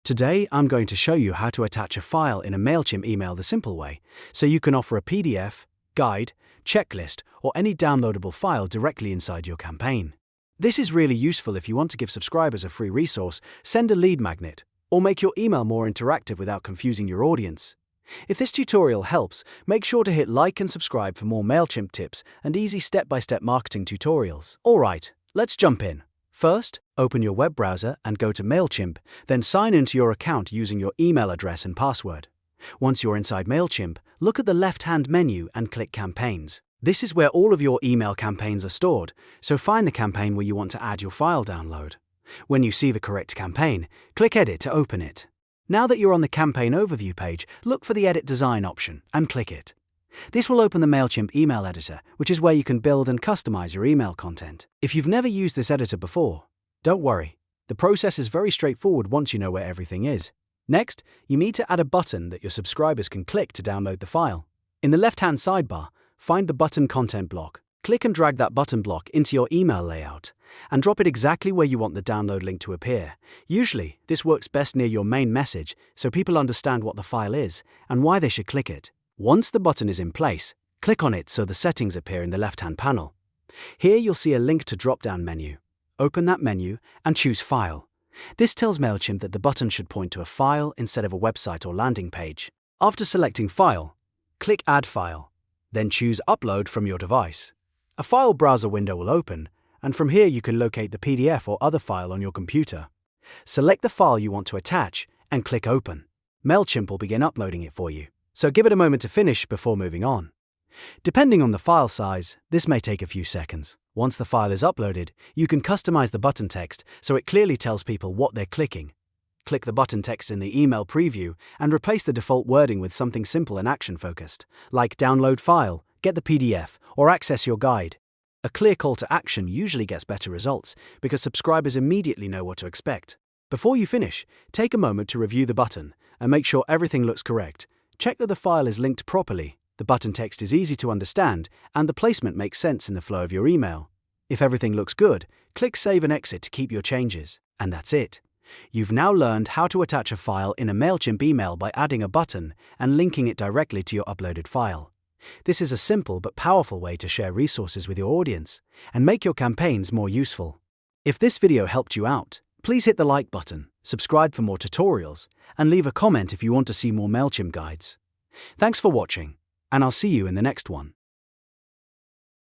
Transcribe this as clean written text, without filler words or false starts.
Today, I'm going to show you how to attach a file in a MailChimp email the simple way, so you can offer a PDF, guide, checklist, or any downloadable file directly inside your campaign. This is really useful if you want to give subscribers a free resource, send a lead magnet, or make your email more interactive without confusing your audience. If this tutorial helps, make sure to hit like and subscribe for more MailChimp tips and easy step-by-step marketing tutorials. Alright, let's jump in. First, open your web browser and go to MailChimp, then sign into your account using your email address and password. Once you're inside MailChimp, look at the left-hand menu and click Campaigns. This is where all of your email campaigns are stored, so find the campaign where you want to add your file download. When you see the correct campaign, click Edit to open it. Now that you're on the Campaign Overview page, look for the Edit Design option and click it. This will open the MailChimp email editor, which is where you can build and customize your email content. If you've never used this editor before, don't worry. The process is very straightforward once you know where everything is. Next, you need to add a button that your subscribers can click to download the file. In the left-hand sidebar, find the button content block. Click and drag that button block into your email layout, and drop it exactly where you want the download link to appear. Usually, this works best near your main message, so people understand what the file is and why they should click it. Once the button is in place, click on it so the settings appear in the left-hand panel. Here you'll see a link to drop-down menu. Open that menu and choose File. This tells MailChimp that the button should point to a file instead of a website or landing page. After selecting File, click Add File. Then choose Upload from your device. A file browser window will open, and from here you can locate the PDF or other file on your computer. Select the file you want to attach and click Open. MailChimp will begin uploading it for you, so give it a moment to finish before moving on. Depending on the file size, this may take a few seconds. Once the file is uploaded, you can customize the button text so it clearly tells people what they're clicking. Click the button text in the email preview and replace the default wording with something simple and action-focused, like Download File, Get the PDF, or Access your guide. A clear call to action usually gets better results because subscribers immediately know what to expect. Before you finish, take a moment to review the button and make sure everything looks correct. Check that the file is linked properly, the button text is easy to understand, and the placement makes sense in the flow of your email. If everything looks good, click Save and Exit to keep your changes. And that's it. You've now learned how to attach a file in a MailChimp email by adding a button and linking it directly to your uploaded file. This is a simple but powerful way to share resources with your audience and make your campaigns more useful. If this video helped you out, please hit the like button, subscribe for more tutorials, and leave a comment if you want to see more MailChimp guides. Thanks for watching, and I'll see you in the next one.